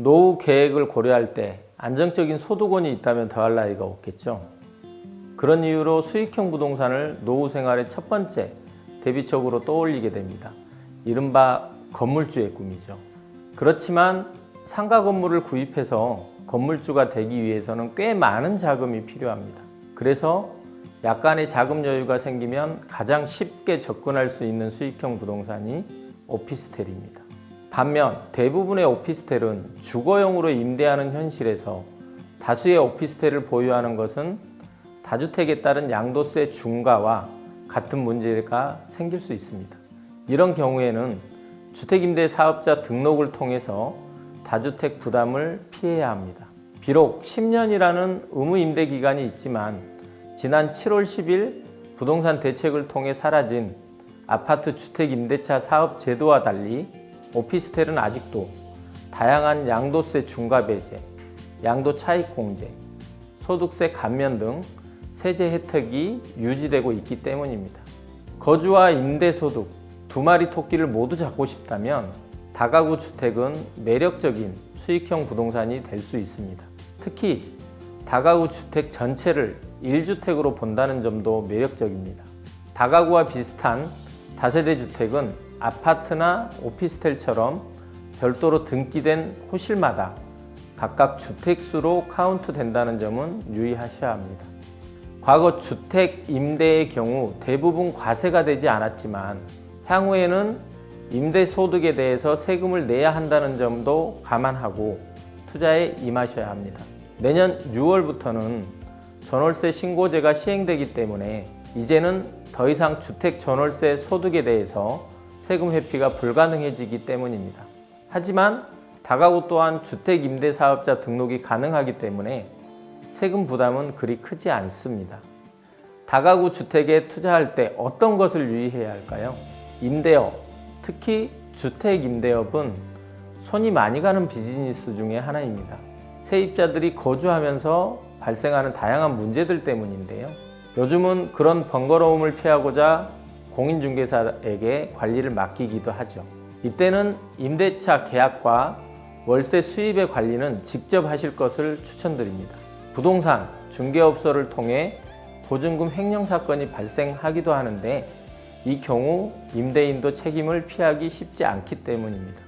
노후 계획을 고려할 때 안정적인 소득원이 있다면 더할 나위가 없겠죠. 그런 이유로 수익형 부동산을 노후 생활의 첫 번째 대비책으로 떠올리게 됩니다. 이른바 건물주의 꿈이죠. 그렇지만 상가 건물을 구입해서 건물주가 되기 위해서는 꽤 많은 자금이 필요합니다. 그래서 약간의 자금 여유가 생기면 가장 쉽게 접근할 수 있는 수익형 부동산이 오피스텔입니다. 반면 대부분의 오피스텔은 주거용으로 임대하는 현실에서 다수의 오피스텔을 보유하는 것은 다주택에 따른 양도세 중과와 같은 문제가 생길 수 있습니다. 이런 경우에는 주택임대사업자 등록을 통해서 다주택 부담을 피해야 합니다. 비록 10년이라는 의무 임대 기간이 있지만 지난 7월 10일 부동산 대책을 통해 사라진 아파트 주택임대차 사업 제도와 달리 오피스텔은 아직도 다양한 양도세 중과 배제, 양도 차익 공제, 소득세 감면 등 세제 혜택이 유지되고 있기 때문입니다. 거주와 임대소득 두 마리 토끼를 모두 잡고 싶다면 다가구 주택은 매력적인 수익형 부동산이 될 수 있습니다. 특히 다가구 주택 전체를 1주택으로 본다는 점도 매력적입니다. 다가구와 비슷한 다세대 주택은 아파트나 오피스텔처럼 별도로 등기된 호실마다 각각 주택수로 카운트 된다는 점은 유의하셔야 합니다. 과거 주택 임대의 경우 대부분 과세가 되지 않았지만 향후에는 임대소득에 대해서 세금을 내야 한다는 점도 감안하고 투자에 임하셔야 합니다. 내년 6월부터는 전월세 신고제가 시행되기 때문에 이제는 더 이상 주택 전월세 소득에 대해서 세금 회피가 불가능해지기 때문입니다. 하지만 다가구 또한 주택 임대사업자 등록이 가능하기 때문에 세금 부담은 그리 크지 않습니다. 다가구 주택에 투자할 때 어떤 것을 유의해야 할까요? 임대업, 특히 주택 임대업은 손이 많이 가는 비즈니스 중에 하나입니다. 세입자들이 거주하면서 발생하는 다양한 문제들 때문인데요. 요즘은 그런 번거로움을 피하고자 공인중개사에게 관리를 맡기기도 하죠. 이때는 임대차 계약과 월세 수입의 관리는 직접 하실 것을 추천드립니다. 부동산 중개업소를 통해 보증금 횡령 사건이 발생하기도 하는데 이 경우 임대인도 책임을 피하기 쉽지 않기 때문입니다.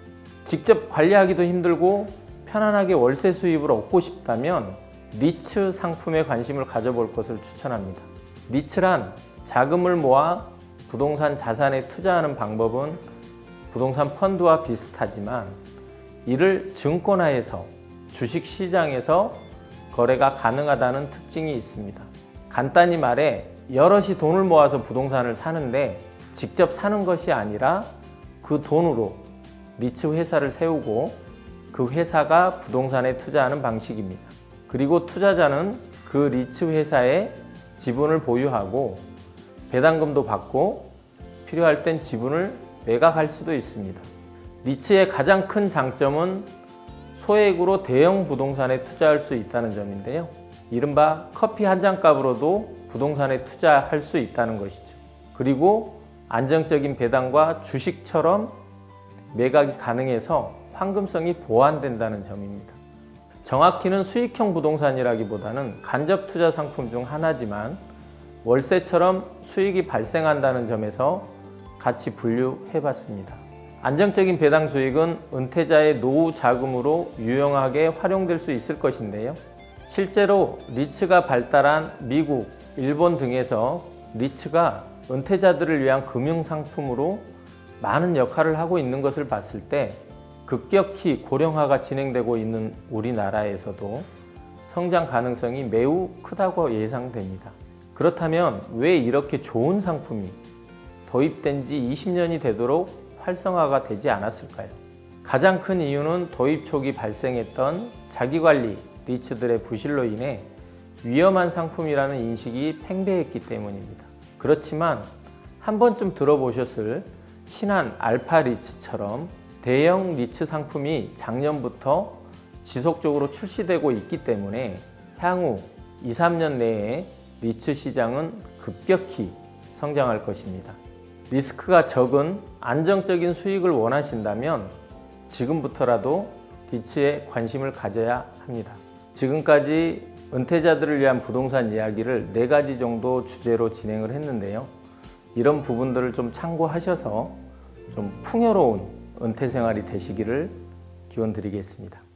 직접 관리하기도 힘들고 편안하게 월세 수입을 얻고 싶다면 리츠 상품에 관심을 가져볼 것을 추천합니다. 리츠란 자금을 모아 부동산 자산에 투자하는 방법은 부동산 펀드와 비슷하지만 이를 증권화해서 주식시장에서 거래가 가능하다는 특징이 있습니다. 간단히 말해 여럿이 돈을 모아서 부동산을 사는데 직접 사는 것이 아니라 그 돈으로 리츠 회사를 세우고 그 회사가 부동산에 투자하는 방식입니다. 그리고 투자자는 그 리츠 회사의 지분을 보유하고 배당금도 받고 필요할 땐 지분을 매각할 수도 있습니다. 리츠의 가장 큰 장점은 소액으로 대형 부동산에 투자할 수 있다는 점인데요. 이른바 커피 한 잔 값으로도 부동산에 투자할 수 있다는 것이죠. 그리고 안정적인 배당과 주식처럼 매각이 가능해서 황금성이 보완된다는 점입니다. 정확히는 수익형 부동산이라기보다는 간접 투자 상품 중 하나지만 월세처럼 수익이 발생한다는 점에서 같이 분류해 봤습니다. 안정적인 배당 수익은 은퇴자의 노후 자금으로 유용하게 활용될 수 있을 것인데요. 실제로 리츠가 발달한 미국, 일본 등에서 리츠가 은퇴자들을 위한 금융상품으로 많은 역할을 하고 있는 것을 봤을 때 급격히 고령화가 진행되고 있는 우리나라에서도 성장 가능성이 매우 크다고 예상됩니다. 그렇다면 왜 이렇게 좋은 상품이 도입된 지 20년이 되도록 활성화가 되지 않았을까요? 가장 큰 이유는 도입 초기 발생했던 자기관리 리츠들의 부실로 인해 위험한 상품이라는 인식이 팽배했기 때문입니다. 그렇지만 한 번쯤 들어보셨을 신한 알파 리츠처럼 대형 리츠 상품이 작년부터 지속적으로 출시되고 있기 때문에 향후 2, 3년 내에 리츠 시장은 급격히 성장할 것입니다. 리스크가 적은 안정적인 수익을 원하신다면 지금부터라도 리츠에 관심을 가져야 합니다. 지금까지 은퇴자들을 위한 부동산 이야기를 4가지 정도 주제로 진행을 했는데요. 이런 부분들을 좀 참고하셔서 좀 풍요로운 은퇴 생활이 되시기를 기원드리겠습니다.